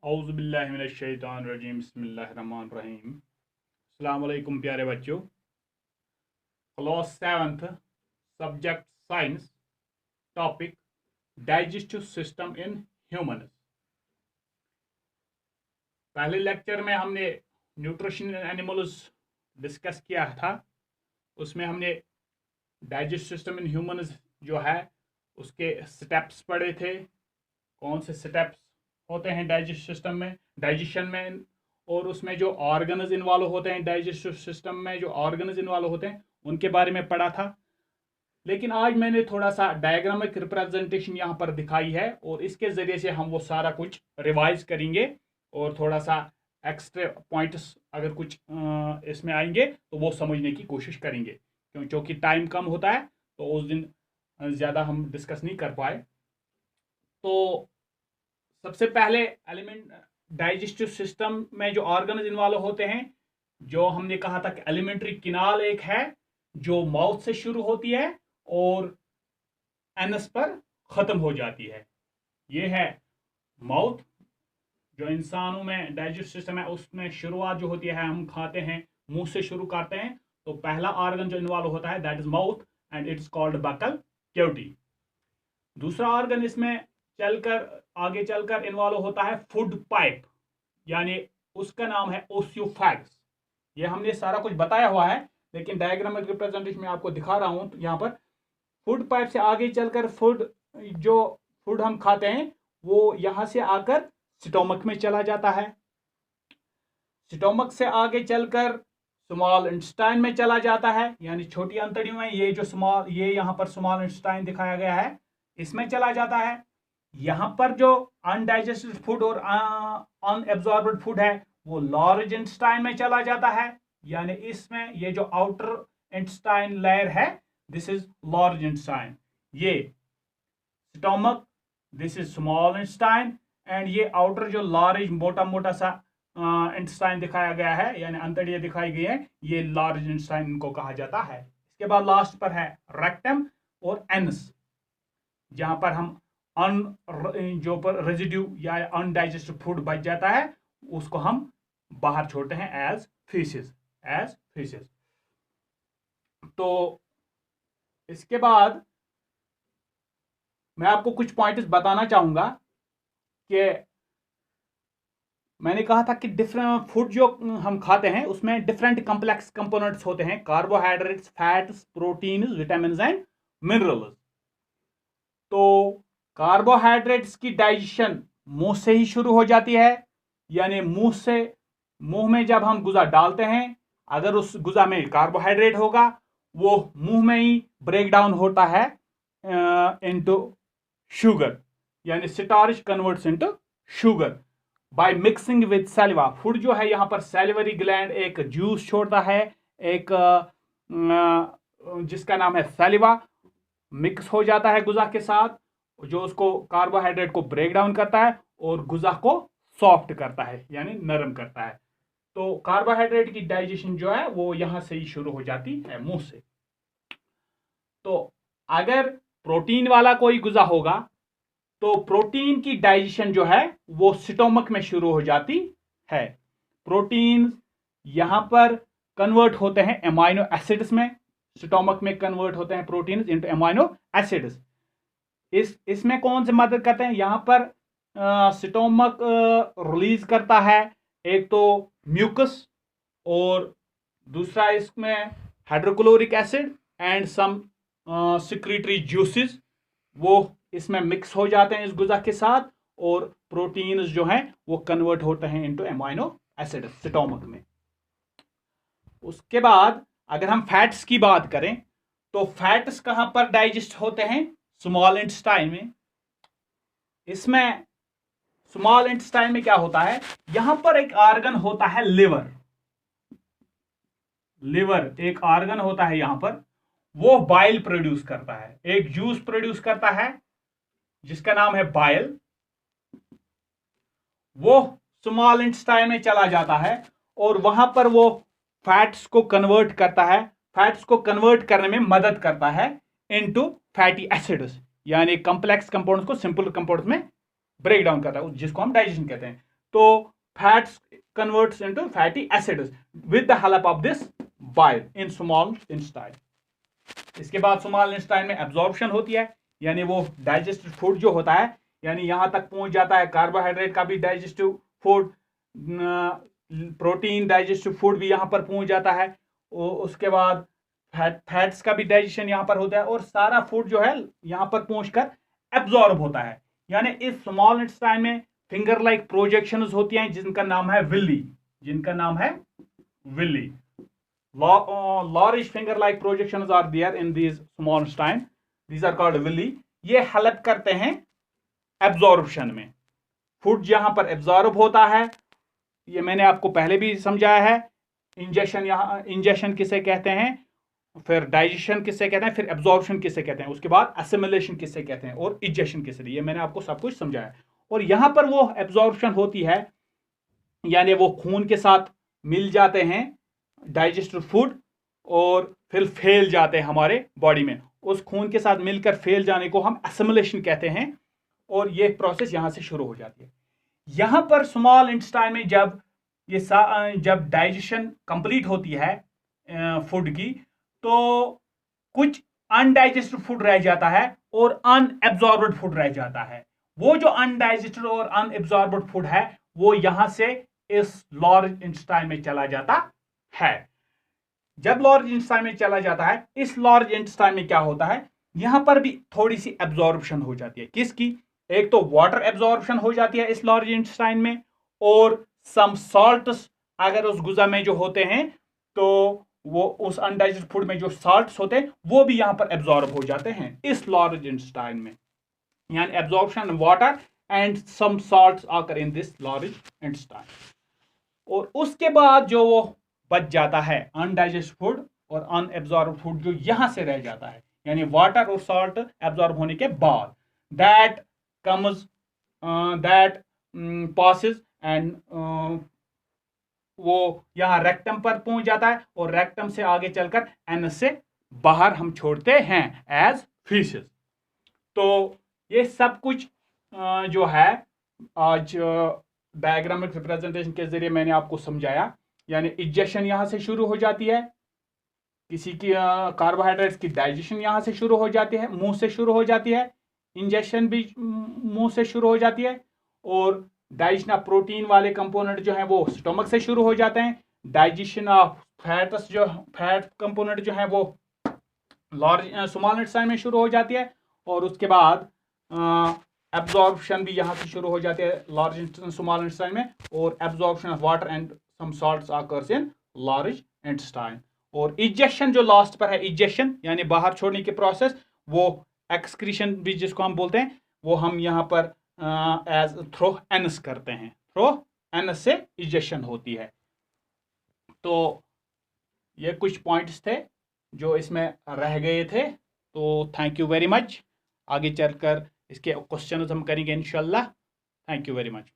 औज़ुबिल्लाहिमिनश्शैतानिर्रजीम बिस्मिल्लाहिर्रहमानिर्रहीम। अस्सलाम वालेकुम प्यारे बच्चों। Class 7th subject science, topic digestive system in humans. पहले लेक्चर में हमने न्यूट्रिशन इन एनिमल्स डिस्कस किया था। उसमें हमने डाइजेस्टिव सिस्टम इन ह्यूमंस जो है उसके स्टेप्स पढ़े थे। कौन से स्टेप्स होते हैं डाइजेस्टिव सिस्टम में, डाइजेशन में, और उसमें जो ऑर्गन्स इन्वॉल्व होते हैं डाइजेस्टिव सिस्टम में, जो ऑर्गन्स इन्वॉल्व होते हैं उनके बारे में पढ़ा था। लेकिन आज मैंने थोड़ा सा डायग्रामिक रिप्रेजेंटेशन यहाँ पर दिखाई है और इसके ज़रिए से हम वो सारा कुछ रिवाइज करेंगे और थोड़ा सा एक्स्ट्रा पॉइंट्स अगर कुछ इसमें आएंगे तो वो समझने की कोशिश करेंगे, क्योंकि टाइम कम होता है तो उस दिन ज़्यादा हम डिस्कस नहीं कर पाए। तो सबसे पहले एलिमेंट डाइजेस्टिव सिस्टम में जो ऑर्गन्स इन्वॉल्व होते हैं, जो हमने कहा था कि एलिमेंट्री किनाल एक है जो माउथ से शुरू होती है और एनस पर खत्म हो जाती है। ये है माउथ। जो इंसानों में डाइजेस्टिव सिस्टम है उसमें शुरुआत जो होती है, हम खाते हैं मुंह से शुरू करते हैं, तो पहला ऑर्गन जो इन्वॉल्व होता है that is mouth and it's called buccal cavity. दूसरा ऑर्गन इसमें चलकर आगे चलकर इन्वॉल्व होता है फूड पाइप, यानी उसका नाम है ओसियोफैग्स। ये हमने सारा कुछ बताया हुआ है, लेकिन डायग्रामिक रिप्रेजेंटेशन में आपको दिखा रहा हूं। तो यहाँ पर फूड पाइप से आगे चलकर जो फूड हम खाते हैं वो यहां से आकर स्टोमक में चला जाता है। स्टोमक से आगे चलकर स्मॉल इंटेस्टाइन में चला जाता है, यानी छोटी अंतड़ियों में। ये यहाँ पर स्मॉल इंटेस्टाइन दिखाया गया है, इसमें चला जाता है। यहाँ पर जो अनडाइजेस्टेड फूड और अनएब्जॉर्ब्ड फूड है वो लार्ज इंटेस्टाइन में चला जाता है, यानी इसमें ये जो आउटर इंटेस्टाइन लेयर है दिस इज लार्ज इंटेस्टाइन, ये stomach, this is small intestine, and ये आउटर जो लार्ज मोटा मोटा सा इंटेस्टाइन दिखाया गया है, यानी अंतड़ियां दिखाई गई है, ये लार्ज इंटेस्टाइन को कहा जाता है। इसके बाद लास्ट पर है रेक्टम और एनस, जहां पर हम जो पर रेजिड्यू या अनडाइजेस्टेड फूड बच जाता है उसको हम बाहर छोड़ते हैं एज फीसेस। तो इसके बाद मैं आपको कुछ पॉइंट्स बताना चाहूंगा कि मैंने कहा था कि डिफरेंट फूड जो हम खाते हैं उसमें डिफरेंट कॉम्प्लेक्स कंपोनेंट्स होते हैं, carbohydrates, fats, proteins, vitamins and minerals. तो कार्बोहाइड्रेट्स की डाइजेशन मुंह से ही शुरू हो जाती है, यानी मुंह में जब हम गुजा डालते हैं, अगर उस गुजा में कार्बोहाइड्रेट होगा वो मुंह में ही ब्रेक डाउन होता है इनटू शुगर, यानी starch converts into sugar by mixing with saliva. Food जो है यहाँ पर सैलिवरी ग्लैंड एक जूस छोड़ता है, एक जिसका नाम है सैलिवा, मिक्स हो जाता है गुजा के साथ, जो उसको कार्बोहाइड्रेट को ब्रेक डाउन करता है और गुजा को सॉफ्ट करता है, यानी नरम करता है। तो कार्बोहाइड्रेट की डाइजेशन जो है वो यहां से ही शुरू हो जाती है, मुंह से। तो अगर प्रोटीन वाला कोई गुजा होगा तो प्रोटीन की डाइजेशन जो है वो स्टोमक में शुरू हो जाती है। प्रोटीन यहां पर कन्वर्ट होते हैं एमाइनो एसिड्स में, स्टोमक में कन्वर्ट होते हैं प्रोटीन इनटू एमाइनो एसिड्स। इसमें कौन से मदद करते हैं, यहां पर स्टोमक रिलीज करता है एक तो म्यूकस और दूसरा इसमें hydrochloric acid and some secretory juices, वो इसमें मिक्स हो जाते हैं इस गुजा के साथ और प्रोटीन्स जो हैं वो कन्वर्ट होते हैं इनटू एमाइनो एसिड स्टोमक में। उसके बाद अगर हम फैट्स की बात करें तो फैट्स कहां पर डाइजेस्ट होते हैं, स्मॉल इंटेस्टाइन में। इसमें स्मॉल इंटेस्टाइन में क्या होता है, यहां पर एक ऑर्गन होता है लिवर एक ऑर्गन होता है यहां पर, वो बाइल प्रोड्यूस करता है, एक जूस प्रोड्यूस करता है जिसका नाम है बाइल। वो स्मॉल इंटेस्टाइन में चला जाता है और वहां पर वो फैट्स को कन्वर्ट करता है, फैट्स को कन्वर्ट करने में मदद करता है इनटू फैटी एसिड्स, यानी कॉम्प्लेक्स कंपाउंड्स को सिंपल कंपाउंड्स में ब्रेक डाउन करता है, जिसको हम डाइजेशन कहते हैं। तो fats converts into fatty acids with the help of this bile in small intestine. इसके बाद स्मॉल इंटेस्टाइन में एब्जॉर्प्शन होती है, यानी वो डाइजेस्टेड फूड जो होता है, यानी यहां तक पहुंच जाता है कार्बोहाइड्रेट का भी digestive food, protein digestive food भी यहां पर पहुंच जाता है, उसके बाद फैट्स का भी डाइजेशन यहां पर होता है, और सारा फूड जो है यहां पर पहुंचकर एब्जॉर्ब होता है। यानी इस स्मॉल इंटेस्टाइन में फिंगर लाइक प्रोजेक्शंस होती हैं जिनका नाम है विल्ली, जिनका नाम है Willey. large finger like projections are there in these small intestine, these are called villi। ये हेल्प करते हैं एब्जॉर्प्शन में, फूड जहां पर एब्जॉर्ब होता है, ये मैंने आपको पहले भी समझाया है। इंजेक्शन, यहाँ इंजेक्शन किसे कहते हैं, फिर डाइजेशन किसे कहते हैं, फिर एब्जॉर्प्शन किसे कहते हैं, उसके बाद असिमिलेशन किसे कहते हैं, और इजेक्शन किसे, ये मैंने आपको सब कुछ समझाया। और यहां पर वो एब्जॉर्प्शन होती है, यानी वो खून के साथ मिल जाते हैं डाइजेस्टेड फूड और फिर फैल जाते हैं हमारे बॉडी में। उस खून के साथ मिलकर फैल जाने को हम एसिमिलेशन कहते हैं, और ये प्रोसेस यहां से शुरू हो जाती है। यहां पर स्मॉल इंटेस्टाइन में जब डाइजेशन कंप्लीट होती है फूड की, तो कुछ अनडाइजेस्टेड फूड रह जाता है और अनएब्जॉर्ब्ड फूड रह जाता है। वो जो अनडाइजेस्टेड और अनएब्जॉर्ब्ड फूड है वो यहां से इस लार्ज इंटेस्टाइन में चला जाता है। जब लार्ज इंटेस्टाइन में चला जाता है, इस लार्ज इंटेस्टाइन में क्या होता है, यहां पर भी थोड़ी सी एब्जॉर्प्शन हो जाती है। किसकी? एक तो वाटर एब्जॉर्प्शन हो जाती है इस लार्ज इंटेस्टाइन में, और सम साल्ट्स अगर उस गुजा में जो होते हैं, तो वो उस अनडाइजेस्टेड फूड में जो साल्ट्स होते हैं वो भी यहां पर एब्जॉर्ब हो जाते हैं इस लार्ज इंटेस्टाइन में। यानी absorption water and some salts आकर इन दिस लार्ज इंटेस्टाइन। और उसके बाद जो वो बच जाता है अनडाइजेस्टेड फूड और अनएब्जॉर्ब फूड जो यहां से रह जाता है, यानी वाटर और सॉल्ट एब्जॉर्ब होने के बाद, that comes that passes and वो यहां रेक्टम पर पहुंच जाता है, और रेक्टम से आगे चलकर एनस से बाहर हम छोड़ते हैं एज फीसेस। तो ये सब कुछ जो है आज डायग्रामिक रिप्रेजेंटेशन के जरिए मैंने आपको समझाया। यानी इजेक्शन यहां से शुरू हो जाती है, किसी की कार्बोहाइड्रेट्स की डाइजेशन यहां से शुरू हो जाती है, मुंह से शुरू हो जाती है, इंजेक्शन भी मुंह से शुरू हो जाती है, और डाइजेशन ऑफ प्रोटीन वाले कंपोनेंट जो है वो स्टोमक से शुरू हो जाते हैं। डाइजेशन ऑफ फैट्स जो फैट कंपोनेंट जो है वो लार्ज स्मॉल इंटेस्टाइन में शुरू हो जाती है, और उसके बाद एब्जॉर्प्शन भी यहाँ से शुरू हो जाती है लार्ज इंटेस्टाइन स्मॉल इंटेस्टाइन में, और absorption of water and some salts occurs in large intestine. और इजेक्शन जो लास्ट पर है, इजेक्शन यानी बाहर छोड़ने की प्रोसेस, वो एक्सक्रीशन भी जिसको हम बोलते हैं, वो हम यहाँ पर एज थ्रो एनस करते हैं, थ्रो एनस से इजेक्शन होती है। तो ये कुछ पॉइंट्स थे जो इसमें रह गए थे। तो थैंक यू वेरी मच। आगे चलकर इसके क्वेश्चन हम करेंगे इंशाल्लाह। Thank you very much.